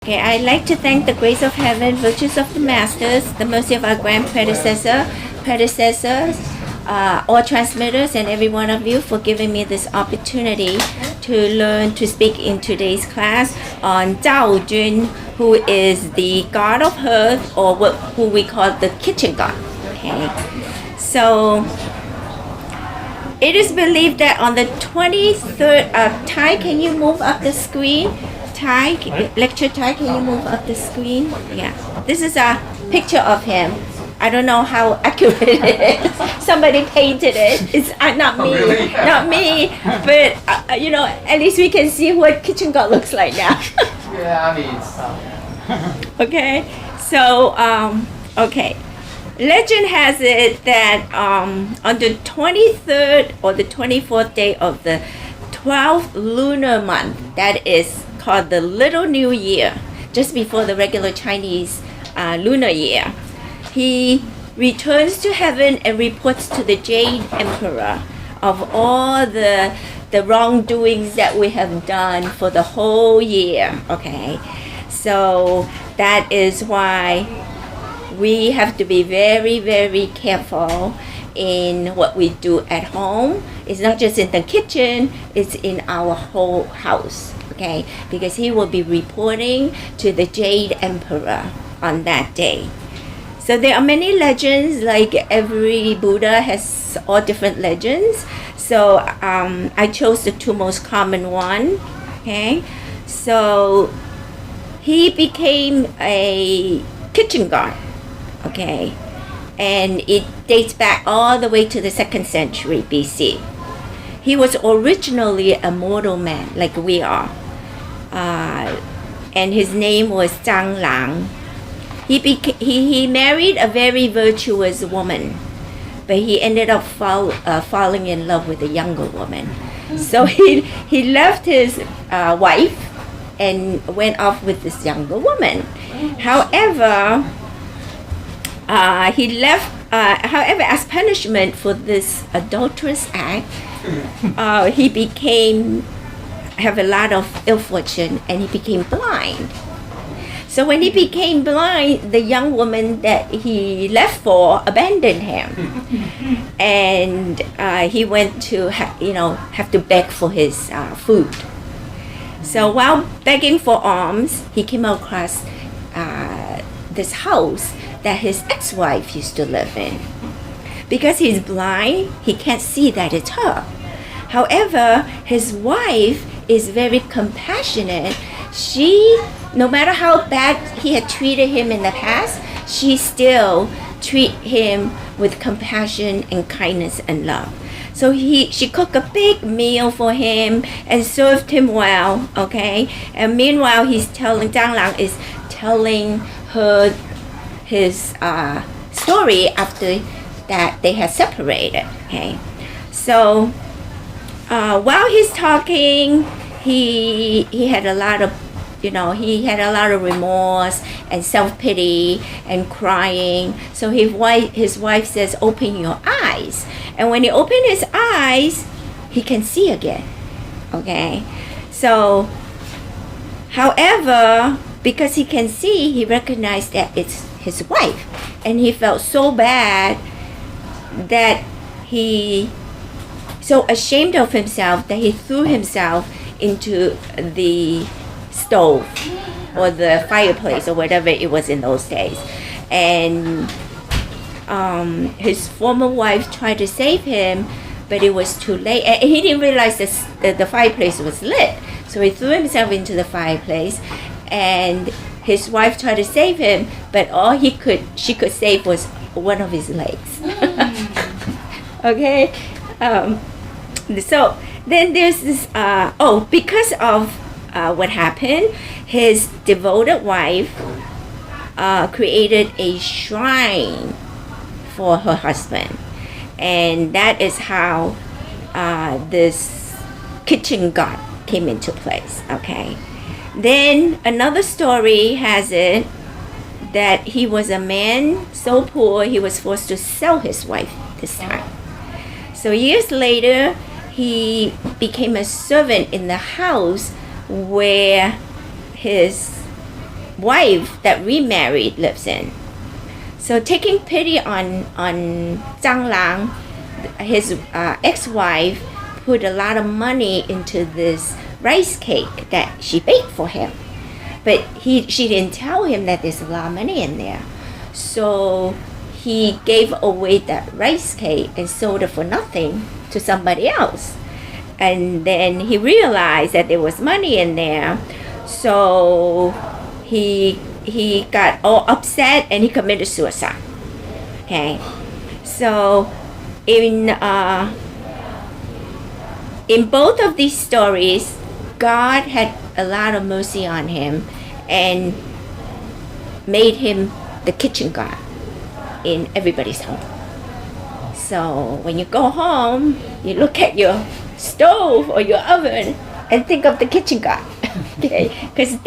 Okay, I'd like to thank the grace of heaven, virtues of the masters, the mercy of our grand predecessors, all transmitters, and every one of you for giving me this opportunity to learn to speak in today's class on Zhao Jun, who is the god of Hearth, or who we call the kitchen god. Okay, so it is believed that on the 23rd of Tai, can you move up the screen? Tai, lecture Tai, can you move up the screen? Yeah, this is a picture of him. I don't know how accurate it is. Somebody painted it. It's not me, really? not me. But at least we can see what kitchen god looks like now. Yeah, I mean, Okay, so okay. Legend has it that on the 23rd or the 24th day of the 12th lunar month, that is called the Little New Year, just before the regular Chinese lunar year, he returns to heaven and reports to the Jade Emperor of all the wrongdoings that we have done for the whole year. Okay, so that is why we have to be very, very careful in what we do at home. It's not just in the kitchen, it's in our whole house, okay? Because he will be reporting to the Jade Emperor on that day. So there are many legends, like every Buddha has all different legends. So I chose the two most common one, okay? So he became a kitchen god, okay? And it dates back all the way to the 2nd century BC. He was originally a mortal man, like we are. And his name was Zhang Lang. He married a very virtuous woman, but he ended up falling in love with a younger woman. So he left his wife and went off with this younger woman. However, however, as punishment for this adulterous act, he have a lot of ill fortune, and he became blind. So when he became blind, the young woman that he left for abandoned him, and he went to have to beg for his food. So while begging for alms, he came across this house that his ex-wife used to live in. Because he's blind, he can't see that it's her. However, his wife is very compassionate. She, no matter how bad he had treated him in the past, she still treat him with compassion and kindness and love. So she cooked a big meal for him and served him well, okay? And meanwhile, Zhang Lang is telling her his story after that they had separated, okay? So while he's talking, he had a lot of remorse and self-pity and crying. So his wife says, "Open your eyes." And when he opened his eyes, he can see again, okay? So, however, because he can see, he recognized that it's his wife, and he felt so bad that he so ashamed of himself that he threw himself into the stove or the fireplace or whatever it was in those days. And his former wife tried to save him, but it was too late, and he didn't realize the fireplace was lit. So he threw himself into the fireplace, and his wife tried to save him, but all she could save was one of his legs. Okay, so then there's this. Because of what happened, his devoted wife created a shrine for her husband, and that is how this kitchen god came into place. Okay. Then another story has it that he was a man so poor he was forced to sell his wife this time. So years later, he became a servant in the house where his wife that remarried lives in. So taking pity on Zhang Lang, his ex-wife put a lot of money into this rice cake that she baked for him. But she didn't tell him that there's a lot of money in there. So he gave away that rice cake and sold it for nothing to somebody else. And then he realized that there was money in there. So he got all upset and he committed suicide. Okay, so in both of these stories, God had a lot of mercy on him and made him the kitchen god in everybody's home. So when you go home, you look at your stove or your oven and think of the kitchen god. Okay, because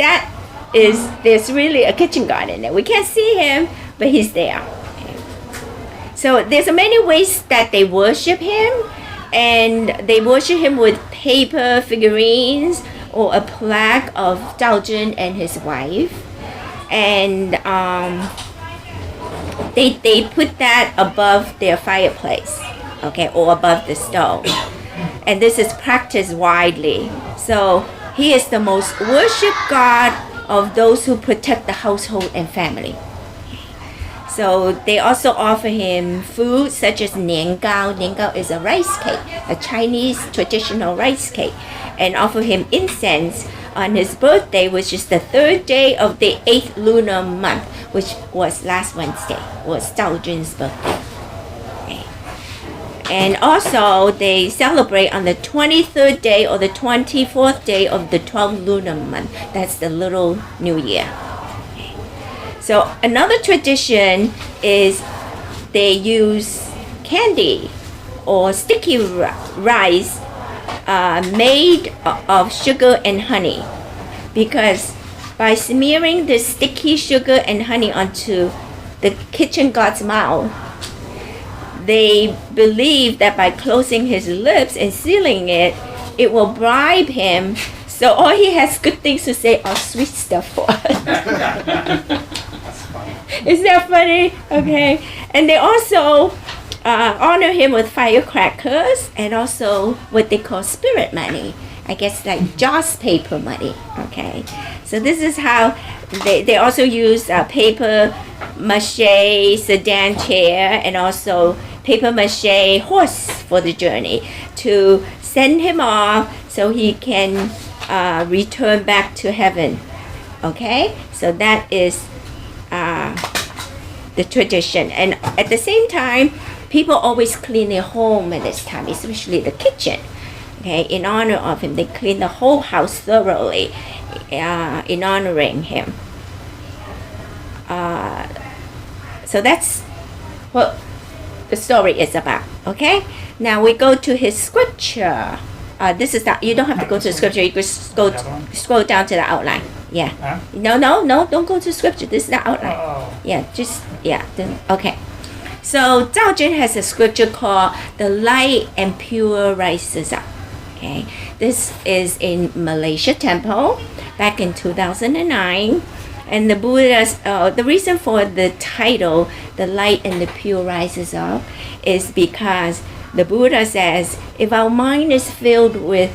there's really a kitchen god in there. We can't see him, but he's there. Okay. So there's many ways that they worship him, and they worship him with paper figurines or a plaque of Zhao Zhen and his wife, and they put that above their fireplace, okay, or above the stove, and this is practiced widely. So he is the most worshipped god of those who protect the household and family. So they also offer him food such as niangao. Niangao is a rice cake, a Chinese traditional rice cake, and offer him incense on his birthday, which is the 3rd day of the 8th lunar month, which was last Wednesday, was Zhao Jun's birthday. Okay. And also they celebrate on the 23rd day or the 24th day of the 12th lunar month. That's the Little New Year. Okay. So another tradition is they use candy or sticky rice made of sugar and honey, because by smearing the sticky sugar and honey onto the kitchen god's mouth, they believe that by closing his lips and sealing it, it will bribe him, so all he has good things to say are sweet stuff for us. Is that funny? Okay. And they also honor him with firecrackers and also what they call spirit money. I guess like joss paper money. Okay. So this is how they also use paper mache sedan chair and also paper mache horse for the journey to send him off so he can return back to heaven. Okay. So that is the tradition. And at the same time, people always clean their home at this time, especially the kitchen. Okay, in honor of him, they clean the whole house thoroughly in honoring him. So that's what the story is about. Okay, now we go to his scripture. This is that you don't have to go to the scripture. You just go scroll down to the outline. Yeah. Huh? No, don't go to scripture. This is the outline. Oh. Yeah, okay. So Zhao Zhen has a scripture called "The Light and Pure Rises Up." Okay, this is in Malaysia Temple back in 2009, and the Buddha's the reason for the title "The Light and the Pure Rises Up" is because the Buddha says if our mind is filled with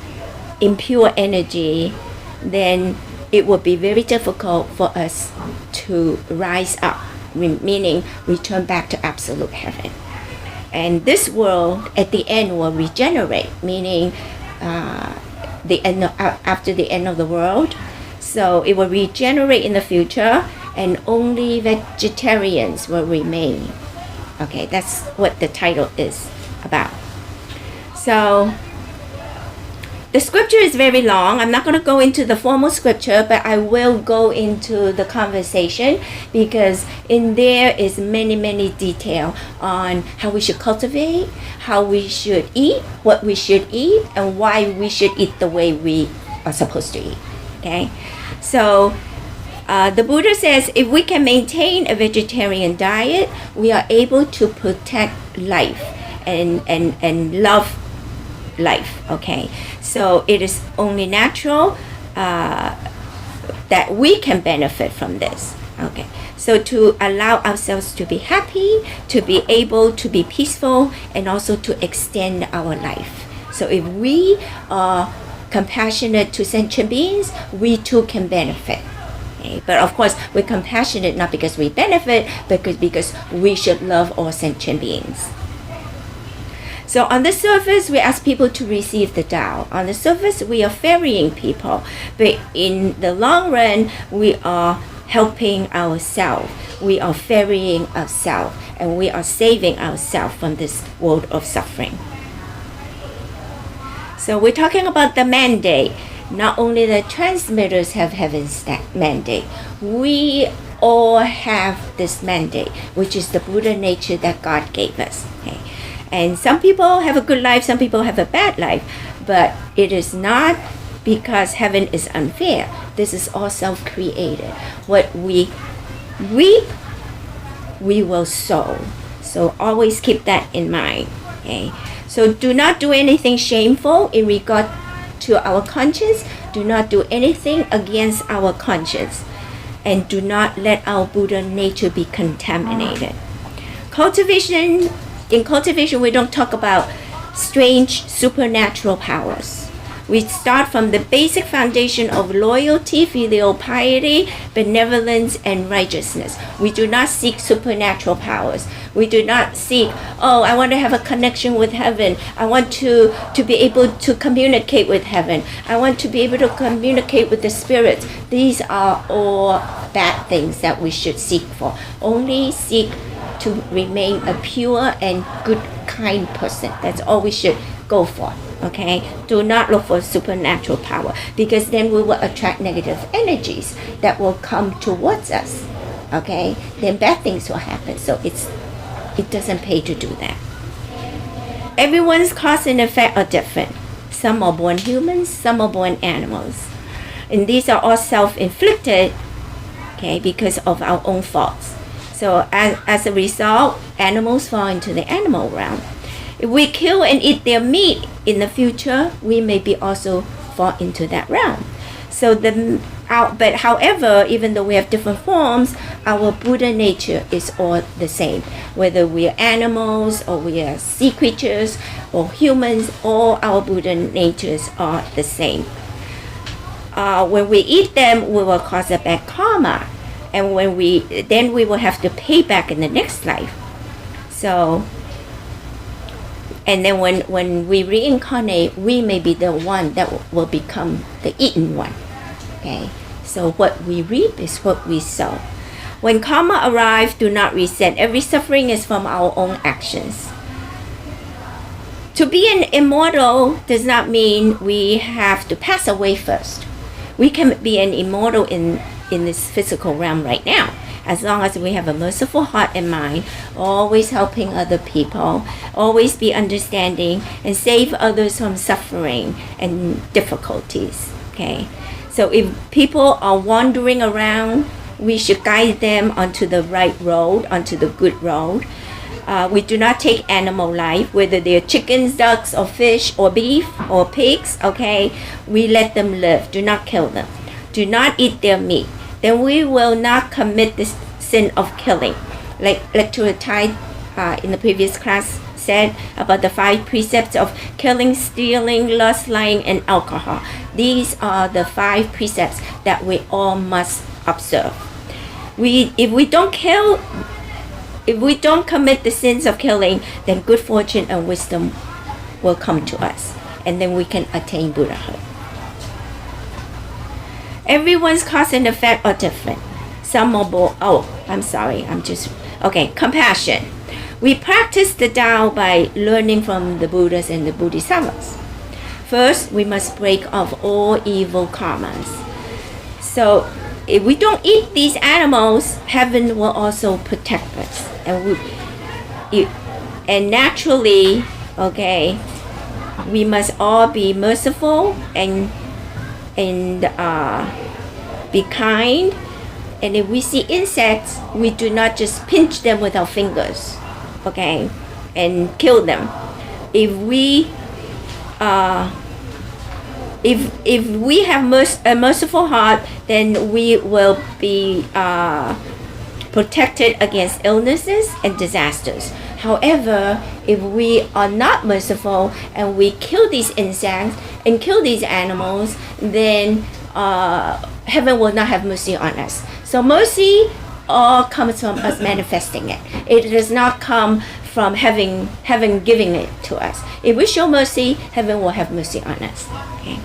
impure energy, then it would be very difficult for us to rise up, meaning return back to absolute heaven. And this world at the end will regenerate, meaning after the end of the world. So it will regenerate in the future and only vegetarians will remain. Okay, that's what the title is about. So the scripture is very long. I'm not going to go into the formal scripture, but I will go into the conversation because in there is many detail on how we should cultivate, how we should eat, what we should eat, and why we should eat the way we are supposed to eat. Okay, so the Buddha says if we can maintain a vegetarian diet, we are able to protect life and love life. Okay, so it is only natural that that we can benefit from this. Okay, so to allow ourselves to be happy, to be able to be peaceful, and also to extend our life. So if we are compassionate to sentient beings, we too can benefit. Okay? But of course, we're compassionate not because we benefit, but because we should love all sentient beings. So on the surface, we ask people to receive the Tao. On the surface, we are ferrying people. But in the long run, we are helping ourselves. We are ferrying ourselves. And we are saving ourselves from this world of suffering. So we're talking about the mandate. Not only the transmitters have heaven's mandate. We all have this mandate, which is the Buddha nature that God gave us. Okay? And some people have a good life, some people have a bad life. But it is not because heaven is unfair. This is all self-created. What we reap, we will sow. So always keep that in mind. Okay? So do not do anything shameful in regard to our conscience. Do not do anything against our conscience. And do not let our Buddha nature be contaminated. In cultivation, we don't talk about strange supernatural powers. We start from the basic foundation of loyalty, filial piety, benevolence, and righteousness. We do not seek supernatural powers. We do not seek, I want to have a connection with heaven. I want to be able to communicate with heaven. I want to be able to communicate with the spirits. These are all bad things that we should seek for. Only seek to remain a pure and good, kind person. That's all we should go for. Okay, do not look for supernatural power, because then we will attract negative energies that will come towards us. Okay, then bad things will happen. So it doesn't pay to do that. Everyone's cause and effect are different. Some are born humans, some are born animals, and these are all self-inflicted. Okay, because of our own faults. So as a result, animals fall into the animal realm. If we kill and eat their meat in the future, we may be also fall into that realm. So but however, even though we have different forms, our Buddha nature is all the same. Whether we are animals or we are sea creatures or humans, all our Buddha natures are the same. When we eat them, we will cause a bad karma, and then we will have to pay back in the next life. So. And then when we reincarnate, we may be the one that will become the eaten one. Okay? So what we reap is what we sow. When karma arrives, do not resent. Every suffering is from our own actions. To be an immortal does not mean we have to pass away first. We can be an immortal in this physical realm right now, as long as we have a merciful heart and mind, always helping other people, always be understanding, and save others from suffering and difficulties. Okay, so if people are wandering around, we should guide them onto the right road, onto the good road. We do not take animal life, whether they're chickens, ducks, or fish, or beef, or pigs. Okay, we let them live. Do not kill them. Do not eat their meat. Then we will not commit the sin of killing. Like Lecturer Tai in the previous class said about the 5 precepts of killing, stealing, lust, lying, and alcohol. These are the 5 precepts that we all must observe. If we don't commit the sins of killing, then good fortune and wisdom will come to us, and then we can attain Buddhahood. Everyone's cause and effect are different. Some are born. Compassion. We practice the Tao by learning from the Buddhas and the Bodhisattvas. First, we must break off all evil karmas. So, if we don't eat these animals, heaven will also protect us. And naturally, okay, we must all be merciful and be kind. And if we see insects, we do not just pinch them with our fingers, okay, and kill them. If we if we have a merciful heart, then we will be protected against illnesses and disasters. However, if we are not merciful and we kill these insects and kill these animals, then heaven will not have mercy on us. So mercy all comes from us manifesting it. It does not come from heaven giving it to us. If we show mercy, heaven will have mercy on us. Okay.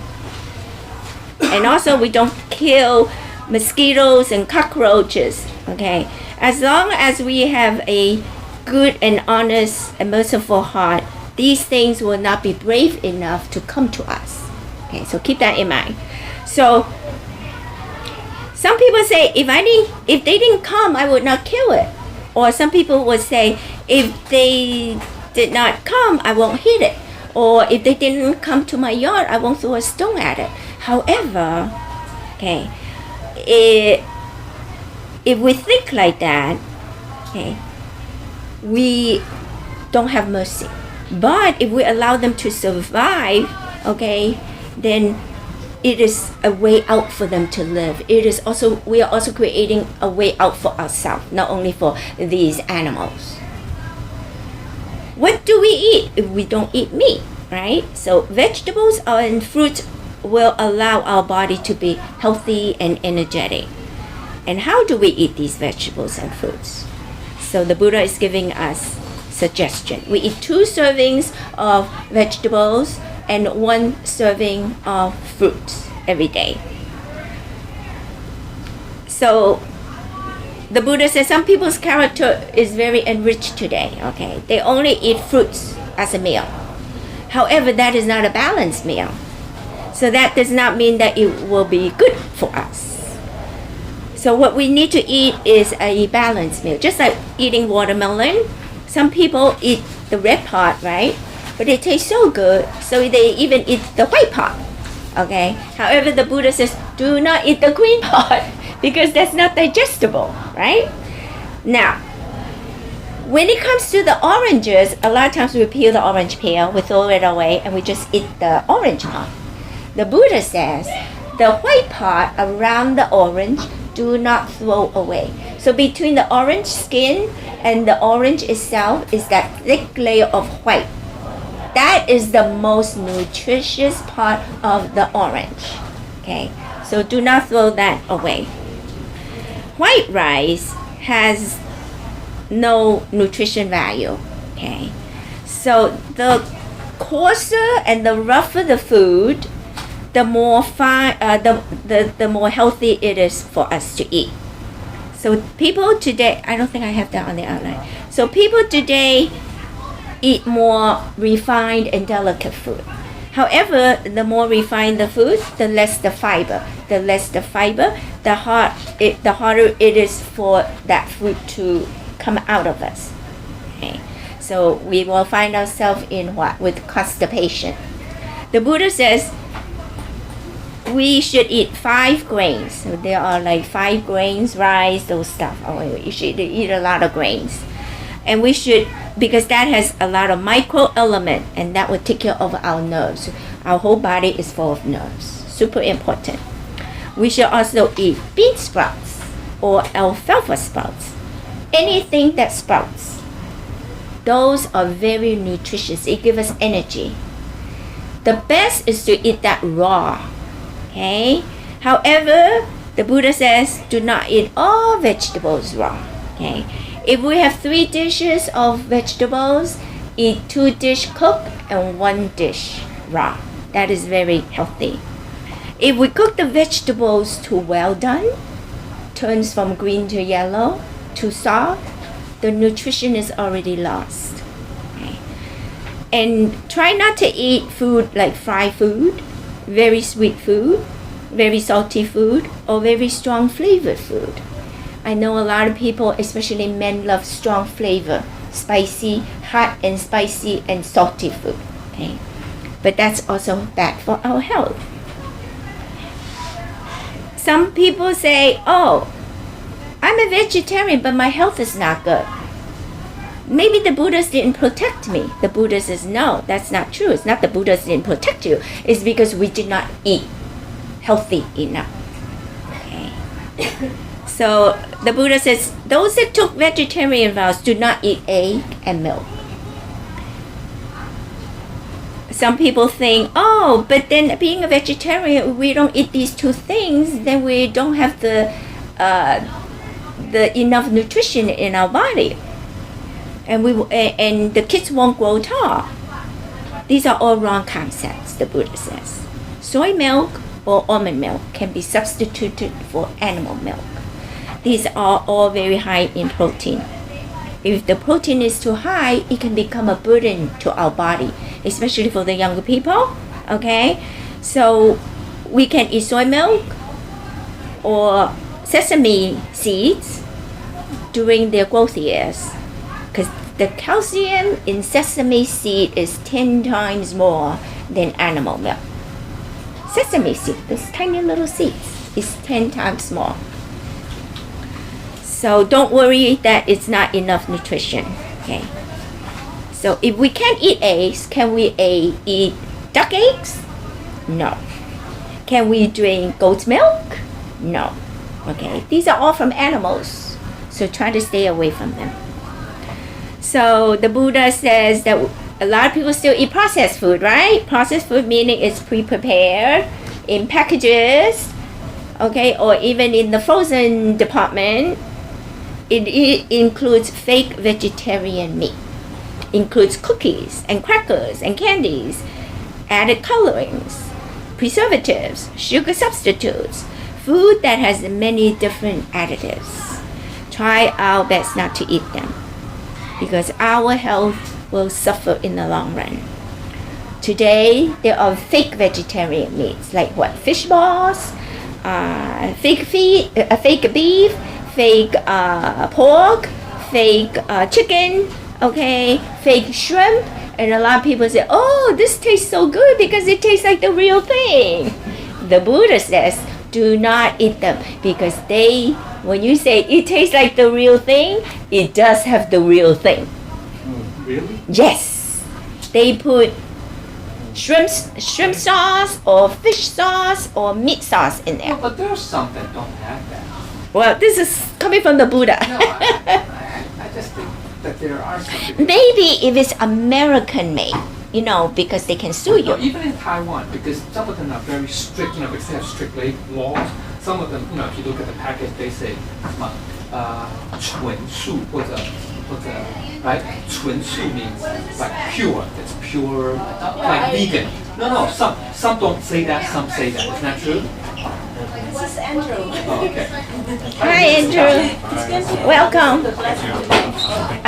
And also, we don't kill mosquitoes and cockroaches. Okay. As long as we have a good and honest and merciful heart, these things will not be brave enough to come to us. Okay. So keep that in mind. So some people say, if they didn't come, I would not kill it. Or some people would say, if they did not come, I won't hit it. Or if they didn't come to my yard, I won't throw a stone at it. However, okay, if we think like that, okay, we don't have mercy. But if we allow them to survive, okay, then it is a way out for them to live. We are also creating a way out for ourselves, not only for these animals. What do we eat if we don't eat meat, right? So vegetables and fruits will allow our body to be healthy and energetic. And how do we eat these vegetables and fruits? So the Buddha is giving us suggestion. We eat 2 servings of vegetables and 1 serving of fruits every day. So the Buddha says some people's character is very enriched today. Okay, they only eat fruits as a meal. However, that is not a balanced meal. So that does not mean that it will be good for us. So what we need to eat is a balanced meal. Just like eating watermelon, some people eat the red part, right? But it tastes so good, so they even eat the white part. Okay. However, the Buddha says, do not eat the green part because that's not digestible, right? Now, when it comes to the oranges, a lot of times we peel the orange peel, we throw it away, and we just eat the orange part. The Buddha says, the white part around the orange, do not throw away. So between the orange skin and the orange itself is that thick layer of white. That is the most nutritious part of the orange. Okay, so do not throw that away. White rice has no nutrition value. Okay, so the coarser and the rougher the food, the more the more healthy it is for us to eat. So people today, I don't think I have that on the outline. So people today eat more refined and delicate food. However, the more refined the food, the less the fiber. The less the fiber, the harder it is for that food to come out of us. Okay? So we will find ourselves in what? With constipation. The Buddha says we should eat 5 grains. So there are like 5 grains, rice, those stuff. Oh, you should eat a lot of grains. And we should, because that has a lot of micro element, and that will take care of our nerves. Our whole body is full of nerves. Super important. We should also eat bean sprouts or alfalfa sprouts. Anything that sprouts. Those are very nutritious. It gives us energy. The best is to eat that raw. Okay? However, the Buddha says do not eat all vegetables raw. Okay? If we have 3 dishes of vegetables, eat 2 dishes cooked and 1 dish raw. That is very healthy. If we cook the vegetables too well done, turns from green to yellow, too soft, the nutrition is already lost. Okay? And try not to eat food like fried food, very sweet food, very salty food, or very strong flavored food. I know a lot of people, especially men, love strong flavor, spicy, hot and spicy and salty food. Okay? But that's also bad for our health. Some people say, oh, I'm a vegetarian, but my health is not good. maybe the Buddhas didn't protect me. The Buddha says, no, that's not true. It's not the Buddhas didn't protect you. It's because we did not eat healthy enough. Okay. So the Buddha says, those that took vegetarian vows do not eat egg and milk. Some people think, oh, but then being a vegetarian, we don't eat these two things, then we don't have the enough nutrition in our body, and the kids won't grow tall. These are all wrong concepts, the Buddha says. Soy milk or almond milk can be substituted for animal milk. These are all very high in protein. If the protein is too high, it can become a burden to our body, especially for the younger people. Okay, so we can eat soy milk or sesame seeds during their growth years, because the calcium in sesame seed is 10 times more than animal milk. Sesame seed, those tiny little seeds, is 10 times more. So don't worry that it's not enough nutrition. Okay. So if we can't eat eggs, can we eat duck eggs? No. Can we drink goat's milk? No. Okay. These are all from animals, so try to stay away from them. So the Buddha says that a lot of people still eat processed food, right? Processed food meaning it's pre-prepared in packages, okay, or even in the frozen department. It includes fake vegetarian meat. Includes cookies and crackers and candies, added colorings, preservatives, sugar substitutes, food that has many different additives. Try our best not to eat them, because our health will suffer in the long run. Today, there are fake vegetarian meats, like what? Fish balls, fake beef, fake pork, fake chicken, okay, fake shrimp. And a lot of people say, oh, this tastes so good because it tastes like the real thing. The Buddha says, do not eat them, because when you say it tastes like the real thing, it does have the real thing. Really? Yes. They put shrimp sauce or fish sauce or meat sauce in there. Well, but there's some that don't have that. Well, this is coming from the Buddha. No, I just think that there are some. Maybe if it's American made, because they can sue you. No, even in Taiwan, because some of them are very strict, because they have strict laws. Some of them, if you look at the package, they say 纯素或者 right? 纯素 means like pure. It's pure, like vegan. No. Some don't say that. Some say that. Isn't that true? This is Andrew. Oh, okay. Hi, Andrew. Welcome.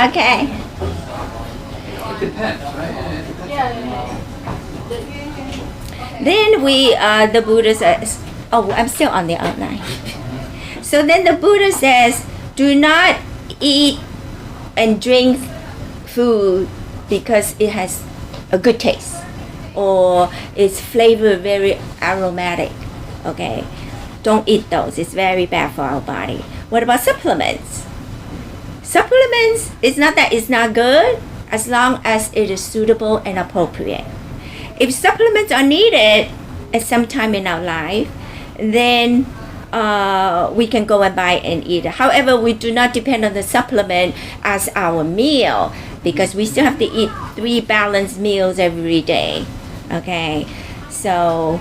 Okay. It depends, right? Then the Buddha says, I'm still on the outline. So then the Buddha says, do not eat and drink food because it has a good taste or its flavor very aromatic. Okay, don't eat those. It's very bad for our body. What about supplements? Supplements, it's not that it's not good, as long as it is suitable and appropriate. If supplements are needed at some time in our life, then we can go and buy and eat. However, we do not depend on the supplement as our meal, because we still have to eat 3 balanced meals every day. Okay, so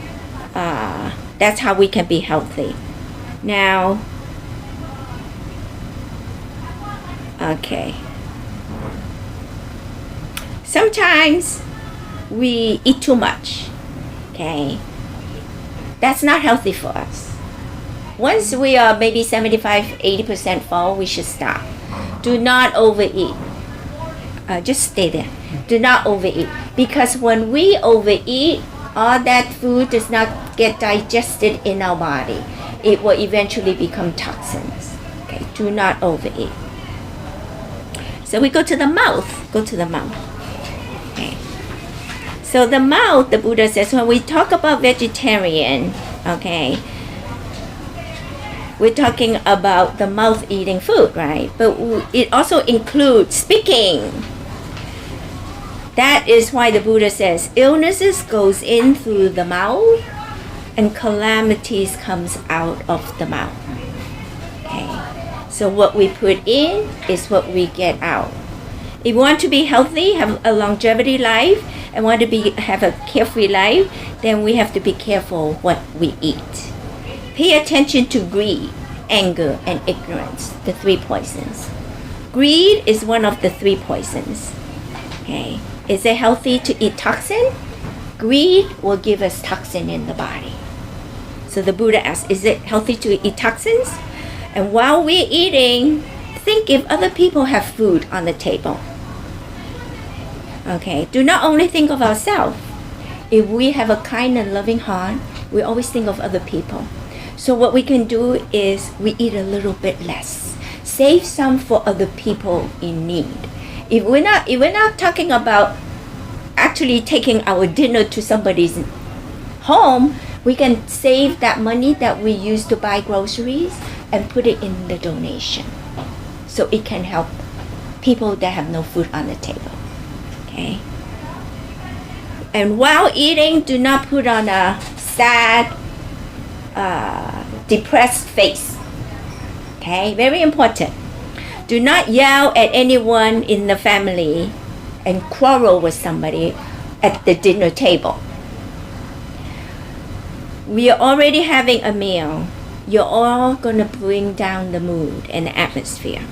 that's how we can be healthy. Now, okay. Sometimes we eat too much. Okay, that's not healthy for us. Once we are maybe 75-80% full, we should stop. Do not overeat. Just stay there. Do not overeat, because when we overeat, all that food does not get digested in our body. It will eventually become toxins. Okay, do not overeat. So we go to the mouth. Go to the mouth. Okay. So the mouth, the Buddha says, when we talk about vegetarian, okay, we're talking about the mouth eating food, right? But it also includes speaking. That is why the Buddha says illnesses goes in through the mouth and calamities comes out of the mouth. Okay. So what we put in is what we get out. If we want to be healthy, have a longevity life, and want to have a carefree life, then we have to be careful what we eat. Pay attention to greed, anger, and ignorance, the three poisons. Greed is one of the three poisons. Okay. Is it healthy to eat toxin? Greed will give us toxin in the body. So the Buddha asks, is it healthy to eat toxins? And while we're eating, think if other people have food on the table. Okay, do not only think of ourselves. If we have a kind and loving heart, we always think of other people. So what we can do is we eat a little bit less. Save some for other people in need. If we're not talking about actually taking our dinner to somebody's home, we can save that money that we use to buy groceries and put it in the donation. So it can help people that have no food on the table. Okay. And while eating, do not put on a sad, depressed face. Okay, very important. Do not yell at anyone in the family and quarrel with somebody at the dinner table. We are already having a meal. You're all going to bring down the mood and the atmosphere.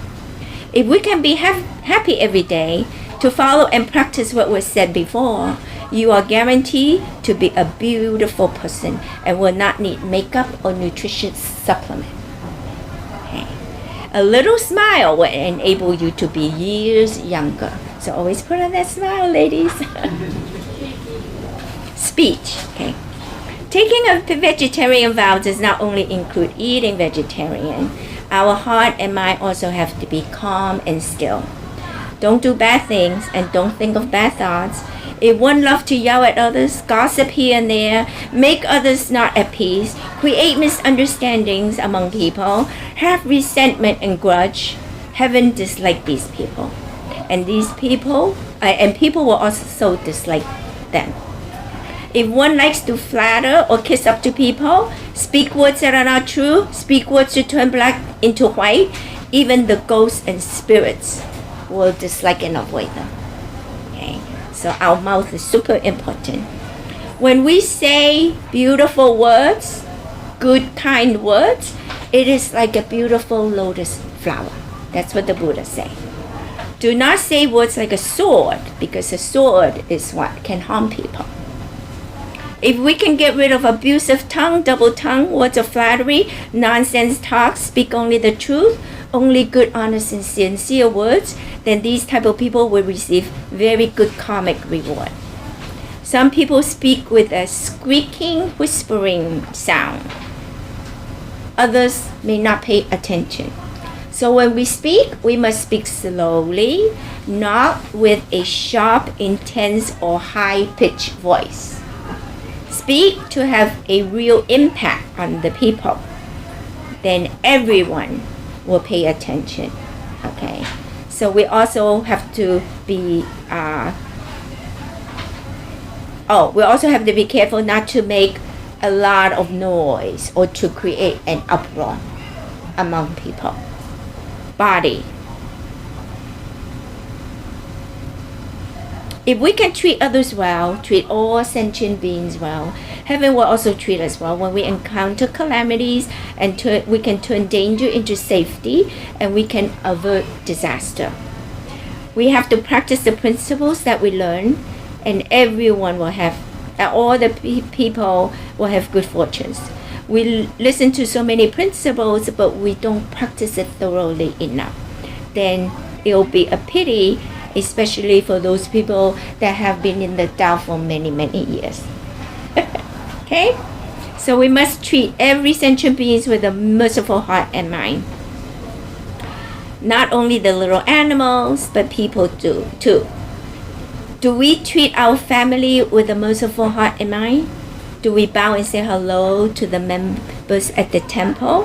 If we can be happy every day, to follow and practice what was said before, you are guaranteed to be a beautiful person and will not need makeup or nutritious supplement. Okay. A little smile will enable you to be years younger. So always put on that smile, ladies. Speech. Okay. Taking a vegetarian vow does not only include eating vegetarian. Our heart and mind also have to be calm and still. Don't do bad things and don't think of bad thoughts. If one loves to yell at others, gossip here and there, make others not at peace, create misunderstandings among people, have resentment and grudge, heaven dislikes these people. And these people, and people will also dislike them. If one likes to flatter or kiss up to people, speak words that are not true, speak words to turn black into white, even the ghosts and spirits will dislike and avoid them. Okay, so our mouth is super important. When we say beautiful words, good, kind words, it is like a beautiful lotus flower. That's what the Buddha said. Do not say words like a sword, because a sword is what can harm people. If we can get rid of abusive tongue, double tongue, words of flattery, nonsense talk, speak only the truth, only good, honest, and sincere words, then these type of people will receive very good karmic reward. Some people speak with a squeaking, whispering sound. Others may not pay attention. So when we speak, we must speak slowly, not with a sharp, intense, or high-pitched voice. Speak to have a real impact on the people. Then everyone will pay attention. Okay, so we also have to be we also have to be careful not to make a lot of noise or to create an uproar among people. Body. If we can treat others well, treat all sentient beings well, heaven will also treat us well. When we encounter calamities, and we can turn danger into safety, and we can avert disaster. We have to practice the principles that we learn, and everyone will have, all the people will have good fortunes. We listen to so many principles, but we don't practice it thoroughly enough. Then it will be a pity, especially for those people that have been in the Tao for many, many years. Okay? So we must treat every sentient being with a merciful heart and mind. Not only the little animals, but people too. Do we treat our family with a merciful heart and mind? Do we bow and say hello to the members at the temple?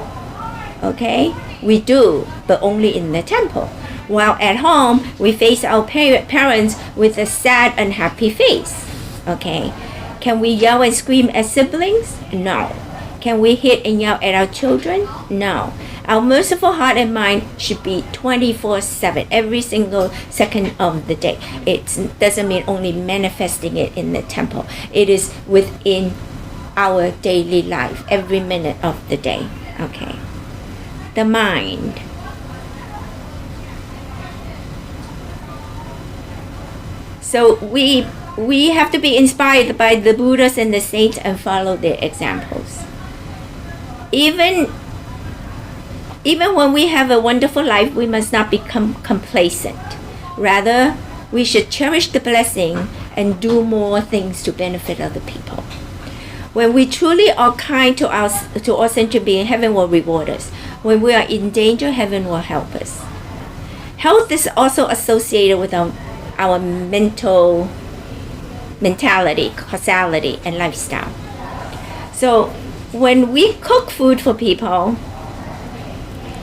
Okay? We do, but only in the temple. While at home, we face our parents with a sad, unhappy face. Okay? Can we yell and scream at siblings? No. Can we hit and yell at our children? No. Our merciful heart and mind should be 24/7, every single second of the day. It doesn't mean only manifesting it in the temple. It is within our daily life, every minute of the day. Okay. The mind. So we have to be inspired by the Buddhas and the saints and follow their examples. Even when we have a wonderful life, we must not become complacent. Rather, we should cherish the blessing and do more things to benefit other people. When we truly are kind to all sentient beings, heaven will reward us. When we are in danger, heaven will help us. Health is also associated with our mentality, causality, and lifestyle. So when we cook food for people,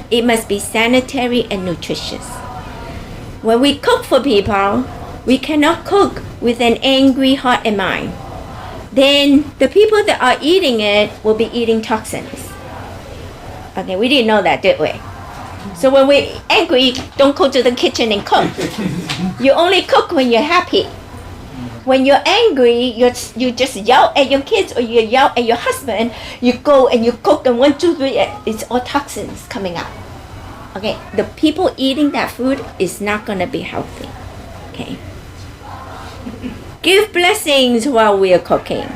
it must be sanitary and nutritious. When we cook for people, we cannot cook with an angry heart and mind. Then the people that are eating it will be eating toxins. Okay, we didn't know that, did we? So when we're angry, don't go to the kitchen and cook. You only cook when you're happy. When you're angry, you just yell at your kids or you yell at your husband. You go and you cook and 1, 2, 3, it's all toxins coming out. Okay, the people eating that food is not going to be healthy. Okay. Give blessings while we are cooking.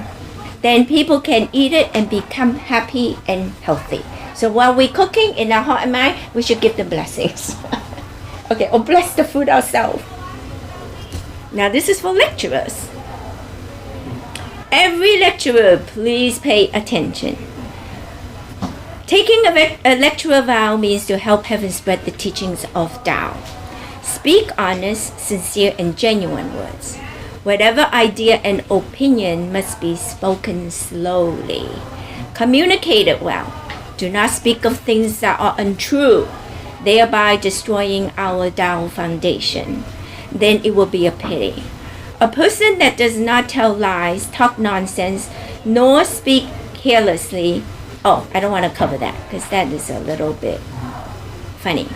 Then people can eat it and become happy and healthy. So while we're cooking in our heart and mind, we should give them blessings. Okay, or bless the food ourselves. Now this is for lecturers. Every lecturer, please pay attention. Taking a lecturer vow means to help heaven spread the teachings of Tao. Speak honest, sincere, and genuine words. Whatever idea and opinion must be spoken slowly. Communicate it well. Do not speak of things that are untrue, thereby destroying our Tao foundation. Then it will be a pity. A person that does not tell lies, talk nonsense, nor speak carelessly. Oh, I don't want to cover that because that is a little bit funny.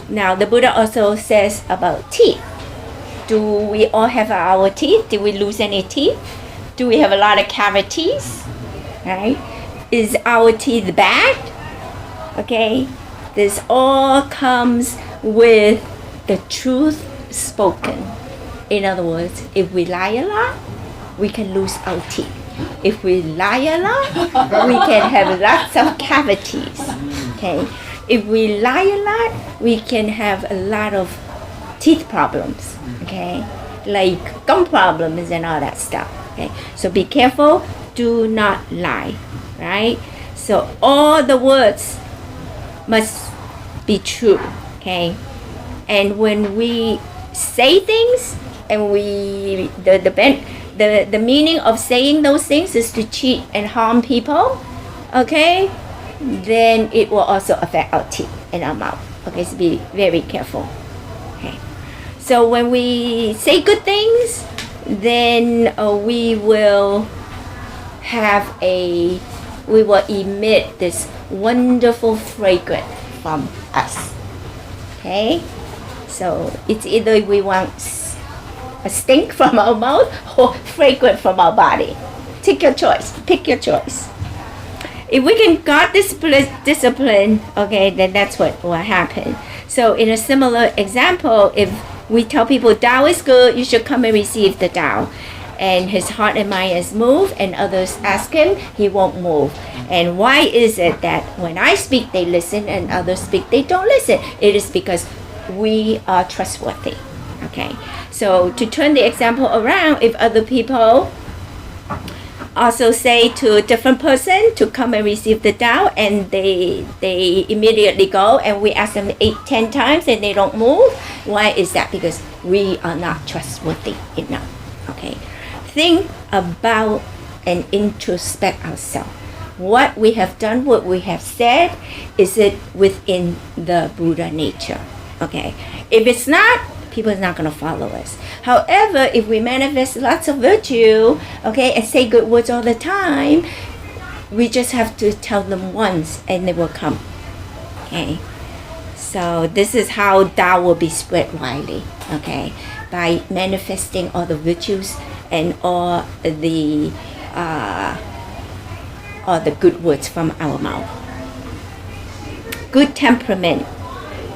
Now, the Buddha also says about teeth. Do we all have our teeth? Did we lose any teeth? Do we have a lot of cavities? Right? Is our teeth bad? Okay? This all comes with the truth spoken. In other words, if we lie a lot, we can lose our teeth. If we lie a lot, we can have lots of cavities. Okay? If we lie a lot, we can have a lot of teeth problems. Okay? Like gum problems and all that stuff. Okay? So be careful. Do not lie. Right? So all the words must be true. Okay? And when we say things, and the meaning of saying those things is to cheat and harm people, okay, then it will also affect our teeth and our mouth. Okay, so be very careful. Okay, so when we say good things, then we will emit this wonderful fragrance from us. Okay, so it's either we want a stink from our mouth or fragrant from our body. Take your choice. Pick your choice. If we can guard this discipline, okay, then that's what will happen. So in a similar example, if we tell people Tao is good, you should come and receive the Tao, and his heart and mind is moved, and others ask him, he won't move. And why is it that when I speak, they listen, and others speak, they don't listen? It is because we are trustworthy. Okay, so to turn the example around, if other people also say to a different person to come and receive the Tao, and they immediately go, and we ask them 8, 10 times and they don't move, why is that? Because we are not trustworthy enough. Okay, think about and introspect ourselves. what we have done, what we have said, is it within the Buddha nature? Okay. If it's not, people are not going to follow us. However, if we manifest lots of virtue, okay, and say good words all the time, we just have to tell them once and they will come. Okay. So this is how Tao will be spread widely. Okay. By manifesting all the virtues and all the good words from our mouth. Good temperament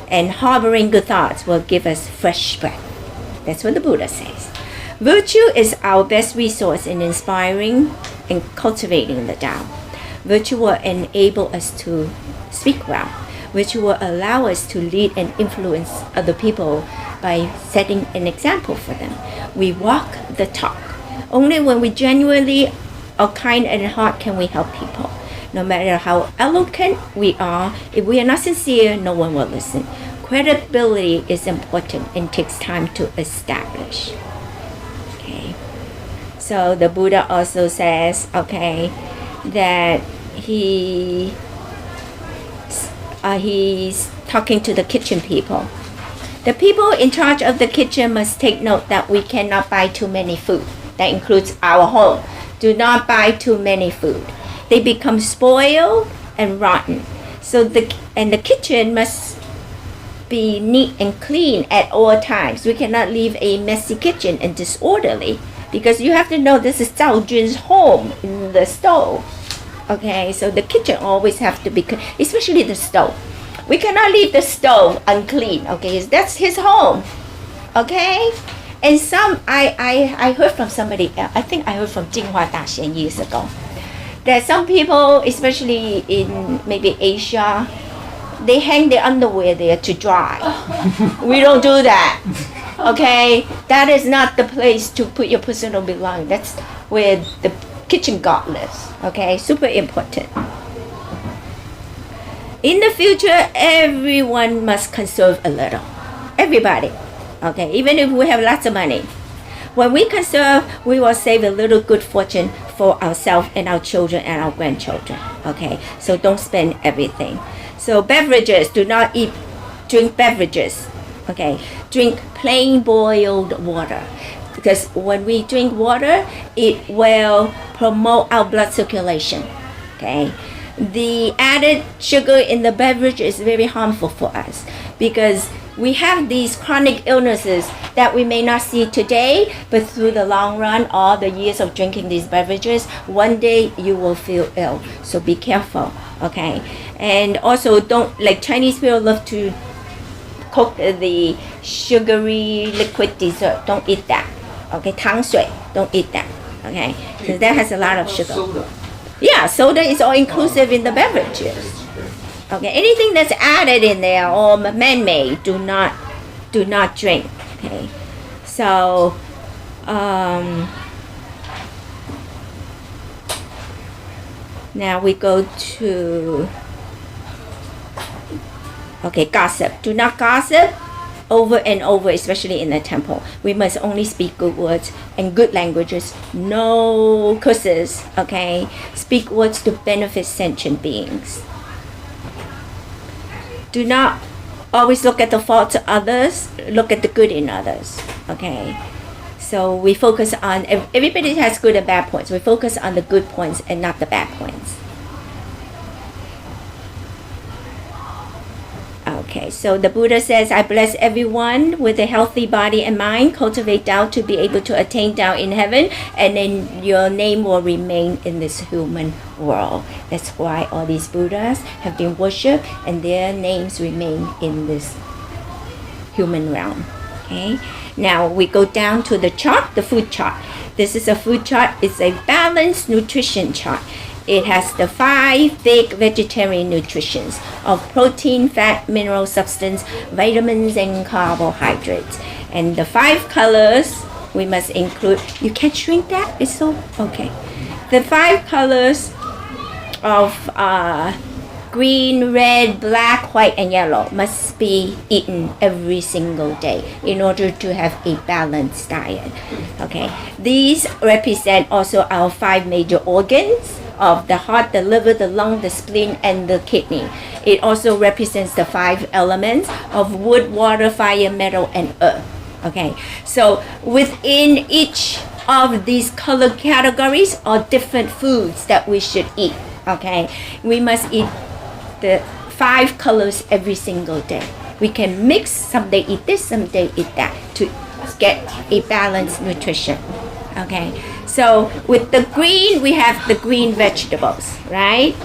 and harboring good thoughts will give us fresh breath. That's what the Buddha says. Virtue is our best resource in inspiring and cultivating the Tao. Virtue will enable us to speak well. Virtue will allow us to lead and influence other people by setting an example for them. We walk the talk. Only when we genuinely are kind and heart can we help people. No matter how eloquent we are, if we are not sincere, no one will listen. Credibility is important and takes time to establish. Okay. So the Buddha also says, okay, that he's talking to the kitchen people. The people in charge of the kitchen must take note that we cannot buy too many food. That includes our home. Do not buy too many food. They become spoiled and rotten. So the kitchen must be neat and clean at all times. We cannot leave a messy kitchen and disorderly, because you have to know this is Zhao Jun's home in the stove. Okay, so the kitchen always have to be clean, especially the stove. We cannot leave the stove unclean. Okay, that's his home. Okay, and I heard from somebody else. I think I heard from Jinghua Daxian years ago that some people, especially in maybe Asia, they hang their underwear there to dry. We don't do that. Okay, that is not the place to put your personal belongings. That's where the kitchen god lives. Okay, super important. In the future, everyone must conserve a little. Everybody. Okay, even if we have lots of money. When we conserve, we will save a little good fortune for ourselves and our children and our grandchildren. Okay, so don't spend everything. So beverages, do not drink beverages. Okay, drink plain boiled water. Because when we drink water, it will promote our blood circulation. Okay, the added sugar in the beverage is very harmful for us, because we have these chronic illnesses that we may not see today, but through the long run, all the years of drinking these beverages, one day you will feel ill. So be careful, okay? And also don't, like Chinese people love to cook the sugary liquid dessert. Don't eat that, okay? 汤水, don't eat that, okay? Because that has a lot of sugar. Soda. Yeah, soda is all inclusive in the beverages. Okay, anything that's added in there or man-made, do not drink. Okay, so now we go to gossip. Do not gossip over and over, especially in the temple. We must only speak good words and good languages. No curses. Okay, speak words to benefit sentient beings. Do not always look at the faults of others, look at the good in others, okay? So we focus on, everybody has good and bad points. We focus on the good points and not the bad points. Okay, so the Buddha says, I bless everyone with a healthy body and mind. Cultivate Tao to be able to attain Tao in heaven, and then your name will remain in this human world. That's why all these Buddhas have been worshipped, and their names remain in this human realm. Okay, now we go down to the chart, the food chart. This is a food chart. It's a balanced nutrition chart. It has the 5 big vegetarian nutritions of protein, fat, mineral substance, vitamins, and carbohydrates. And the 5 colors we must include. You can shrink that? It's so okay. The 5 colors of green, red, black, white, and yellow must be eaten every single day in order to have a balanced diet. Okay. These represent also our 5 major organs. of the heart, the liver, the lung, the spleen, and the kidney. It also represents the 5 elements of wood, water, fire, metal, and earth. Okay, so within each of these color categories are different foods that we should eat. Okay, we must eat the 5 colors every single day. We can mix, someday eat this, someday eat that, to get a balanced nutrition. Okay, so with the green, we have the green vegetables, right?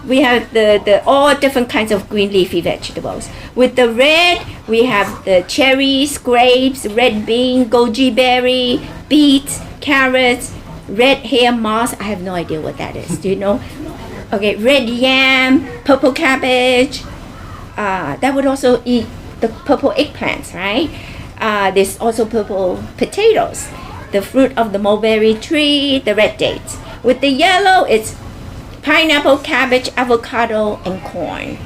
We have the all different kinds of green leafy vegetables. With the red, we have the cherries, grapes, red bean, goji berry, beets, carrots, red hair moss. I have no idea what that is. Do you know? Okay, red yam, purple cabbage. That would also eat the purple eggplants, right? There's also purple potatoes, the fruit of the mulberry tree, the red dates. With the yellow, it's pineapple, cabbage, avocado, and corn.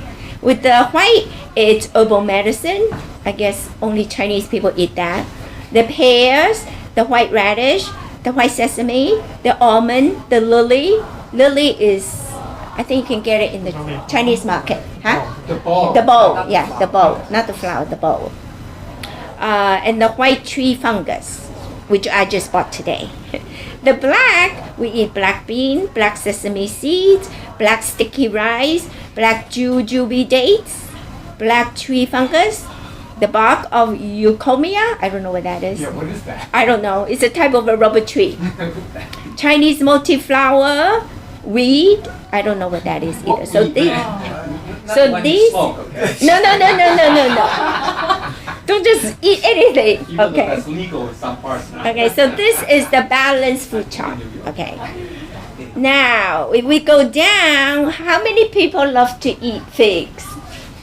With the white, it's herbal medicine. I guess only Chinese people eat that. The pears, the white radish, the white sesame, the almond, the lily. Lily is, I think you can get it in the Chinese market. Huh? The bowl. The bowl, yeah, the bowl, not the flower, the bowl. And the white tree fungus, which I just bought today. The black, we eat black bean, black sesame seeds, black sticky rice, black jujube dates, black tree fungus, the bark of euphorbium. I don't know what that is. Yeah, what is that? I don't know. It's a type of a rubber tree. Chinese multi-flower weed. I don't know what that is either. So these. So these. No. Don't just eat anything. Even though Okay. that's legal in some parts now. Okay, so this is the balanced food chart. Okay. Now, if we go down, how many people love to eat figs?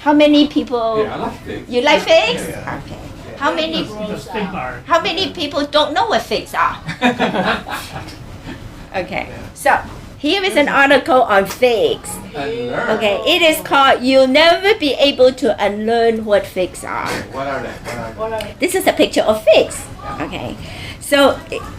How many people? Yeah, I like figs. You like figs? Yeah. Okay. How many? The sting bar. How many people don't know what figs are? Okay. So here is an article on figs. And learn. Okay, it is called "You'll Never Be Able to Unlearn What Figs Are." What are they? What are they? This is a picture of figs. Okay, so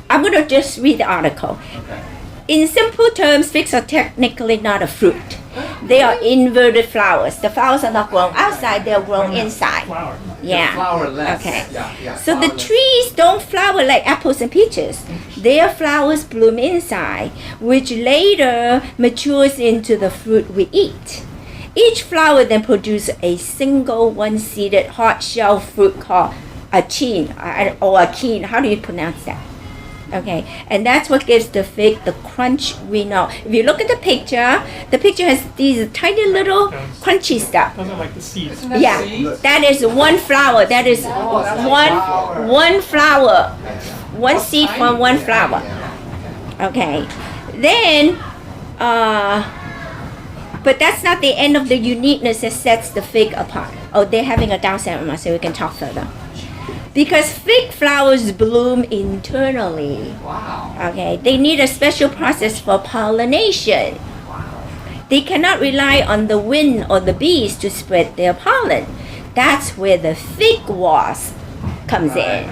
I'm gonna just read the article. Okay. In simple terms, figs are technically not a fruit. They are inverted flowers. The flowers are not grown outside; they are grown inside. Flower. Yeah. Flowerless. Okay. Yeah. So the flowerless. trees don't flower like apples and peaches. Their flowers bloom inside, which later matures into the fruit we eat. Each flower then produces a single one-seeded hard-shell fruit called a chin or a keen. How do you pronounce that? Okay, and that's what gives the fig the crunch we know. If you look at the picture has these tiny little crunchy stuff. Those are like the seeds. Yeah, that is one flower. That is one flower. One seed from one flower. Okay. Then, but that's not the end of the uniqueness that sets the fig apart. Oh, they're having a Down syndrome, so we can talk further. Because fig flowers bloom internally. Wow. Okay, they need a special process for pollination. They cannot rely on the wind or the bees to spread their pollen. That's where the fig wasp comes in.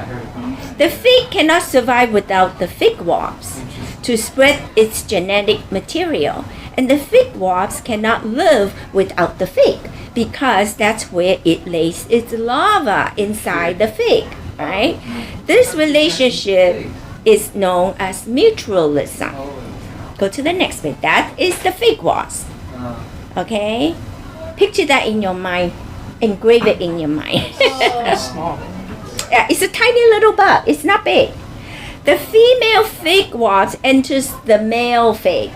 The fig cannot survive without the fig wasps to spread its genetic material. And the fig wasps cannot live without the fig because that's where it lays its larva inside the fig, right? This relationship is known as mutualism. Go to the next bit. That is the fig wasp. Okay? Picture that in your mind. Engrave it in your mind. Small. Yeah, it's a tiny little bug. It's not big. The female fig wasp enters the male fig.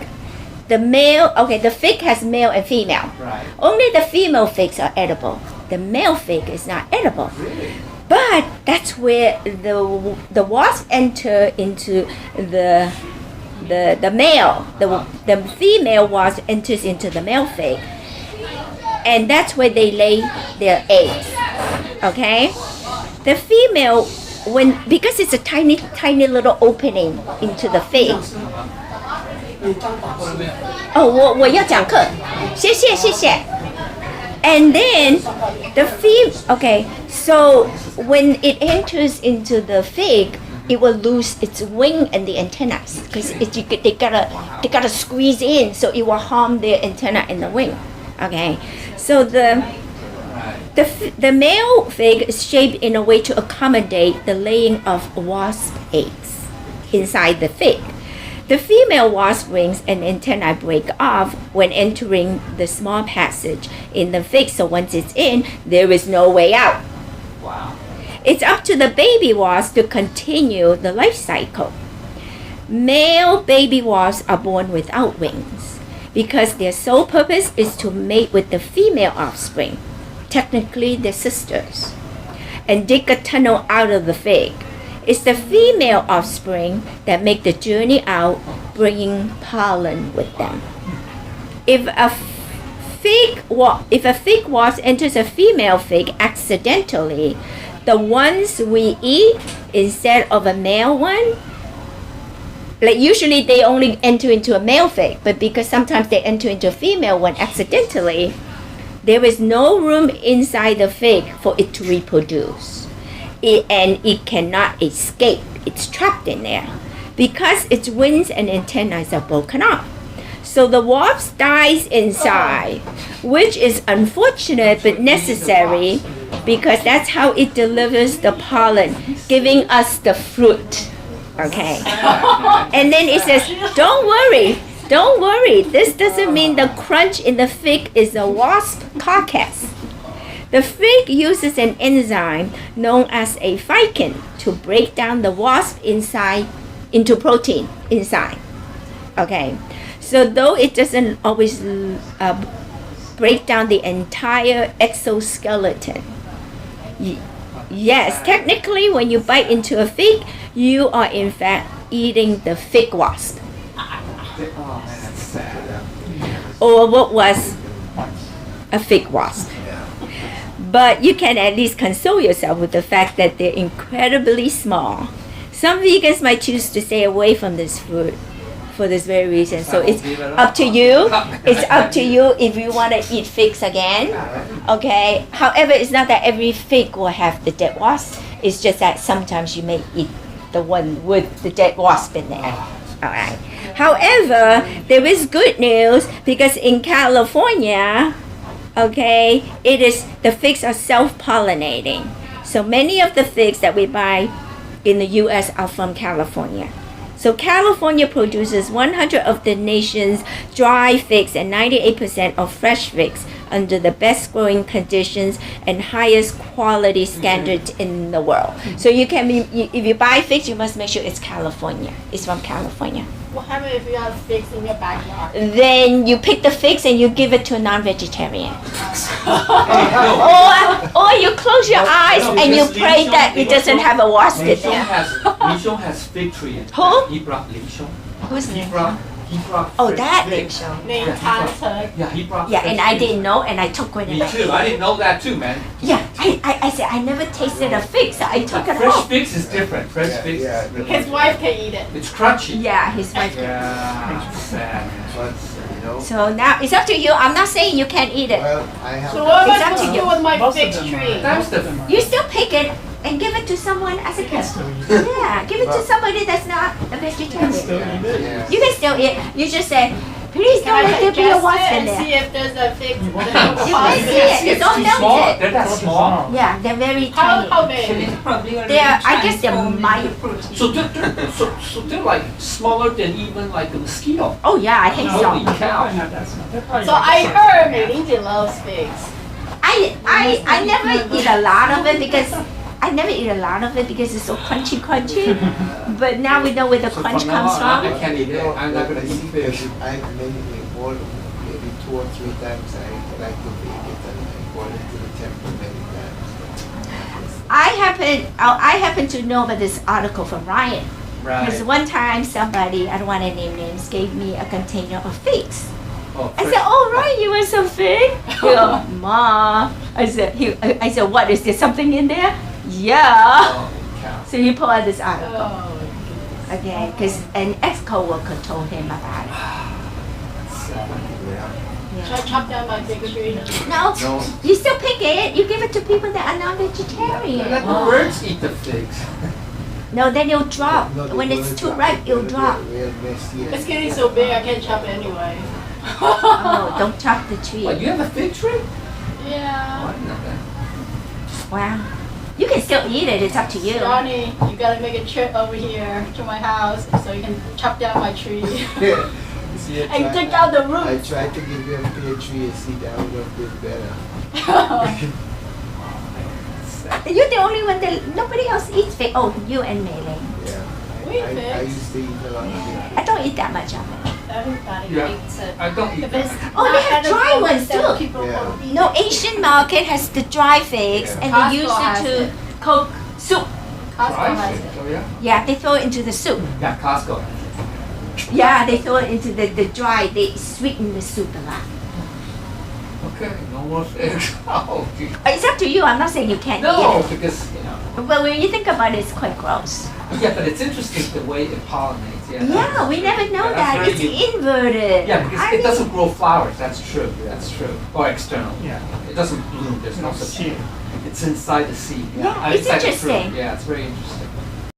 The fig has male and female. Right. Only the female figs are edible. The male fig is not edible. Really? But that's where the wasp enter into the male. The female wasp enters into the male fig. And that's where they lay their eggs. Okay? The female, because it's a tiny little opening into the fig. 哦，我要讲课，谢谢。And then okay, so when it enters into the fig, it will lose its wing and the antennas because they gotta squeeze in, so it will harm their antenna and the wing. Okay, so the male fig is shaped in a way to accommodate the laying of wasp eggs inside the fig. The female wasp wings and antennae break off when entering the small passage in the fig, so once it's in, there is no way out. Wow. It's up to the baby wasp to continue the life cycle. Male baby wasps are born without wings because their sole purpose is to mate with the female offspring, technically their sisters, and dig a tunnel out of the fig. It's the female offspring that make the journey out, bringing pollen with them. If a fig wasp enters a female fig accidentally, the ones we eat instead of a male one, like usually they only enter into a male fig, but because sometimes they enter into a female one accidentally, there is no room inside the fig for it to reproduce. And it cannot escape. It's trapped in there because its wings and antennae are broken off. So the wasp dies inside, which is unfortunate but necessary because that's how it delivers the pollen, giving us the fruit. Okay. And then it says, don't worry. This doesn't mean the crunch in the fig is a wasp carcass. The fig uses an enzyme known as a fican to break down the wasp inside into protein inside. Okay, so though it doesn't always break down the entire exoskeleton. Yes, technically when you bite into a fig, you are in fact eating the fig wasp. Oh man, that's sad. Or what was a fig wasp. But you can at least console yourself with the fact that they're incredibly small. Some vegans might choose to stay away from this fruit for this very reason. So it's up to you. It's up to you if you want to eat figs again. Okay. However, it's not that every fig will have the dead wasp. It's just that sometimes you may eat the one with the dead wasp in there. All right. However, there is good news because in California, okay, the figs are self-pollinating. So many of the figs that we buy in the U.S. are from California. So California produces 100 of the nation's dry figs and 98% of fresh figs under the best growing conditions and highest quality standards in the world. So if you buy figs, you must make sure it's California. It's from California. What happens if you have figs in your backyard? Then you pick the figs and you give it to a non-vegetarian. Or you close your eyes and you pray that it doesn't have a wasp in Li there. Xiong has fig tree. Who? He brought Li Xiong. Who's He name? brought Oh, fig that tree. Ling Xiong. Name Tanter. Yeah, he brought. Yeah, fig and I tree. didn't know, and I took one in Me my too. I didn't know that too, man. Yeah, I said I never tasted a fig, so I took it Fresh home. figs is different. Fresh figs. His wife can eat it. It's crunchy. Yeah, his wife. Yeah, sad. So now it's up to you. I'm not saying you can't eat it. Well, I have. So what am It's I up to supposed to you. do with my Most of fig them tree? are- That's the. You still pick it and give it to someone as a gift. Yeah, give it to somebody that's not a vegetarian. Still eat it. Yeah. You can still eat. You just say, please Can don't I let there be a digest wasp it in and there. see if there's a fig? You want there's to- no You wasp can in see it? it. It's all too small. melted. They're that small. Yeah, they're very How tiny. big? I guess they're So they're like smaller than even like a mosquito. Oh yeah, I think Holy so. cow. Probably not that small. They're probably So like I the size heard of a Lindsay loves figs. I never eat a lot of it because it's so crunchy. But now we know where the So crunch from now comes on, from. I can't eat it. I'm not gonna eat fish. I maybe more, maybe 2 or 3 times I like to bake it and I boil it to the temple many times. I happen to know about this article from Ryan. Because Right. one time somebody, I don't want to name names, gave me a container of figs. Oh, I said, "Oh right, you want some fig?" He go, "Ma." I said, "What is there something in there?" Yeah. Holy cow. So he pulled out this article. Oh. Okay, because an ex-coworker told him about it. Should I chop down my fig tree? No, No. you still pick it. You give it to people that are non-vegetarian. Let the birds eat the figs. No, then it'll drop. No, they When gonna it's too drop. ripe, It's it'll gonna drop. be real messy and- It's getting so big I can't chop it anyway. Oh, don't chop the tree. What, you have a fig tree? Oh, Yeah. I didn't know that. Wow. You can still eat it. It's up to you. Johnny, you gotta make a trip over here to my house so you can chop down my tree Yeah. See, I and tried- take out the I roots. tried to give you a pear tree and see that would have been better. You're the only one that nobody else eats fig. Oh, you and Mei Ling. Yeah. We I fix. used to eat a lot of it. I don't eat that much of it. Everybody Yeah. eats it. I don't eat If it's that. Oh, they have not dry edible, ones then too. people Yeah. won't eat No, it. Asian market has the dry figs, Yeah. and they use Costco it has to it. cook soup. Costco Dry has fig, it. oh yeah? Yeah, they throw it into the soup. Yeah, Costco. Yeah, they throw it into the dry. They sweeten the soup a lot. Okay, no more figs. Oh, gee. It's up to you. I'm not saying you can't No, eat because, you know. it. Well, when you think about it, it's quite gross. Yeah, but it's interesting the way it pollinates. Yeah, Yeah, we never know Yeah, that. that's It's very unique. inverted. Yeah, because I it mean- doesn't grow flowers. That's true. That's true. Or external. Yeah. It doesn't bloom. There's no such Seed. It's inside the seed. Yeah, it's inside the interesting. fruit. Yeah, it's very interesting.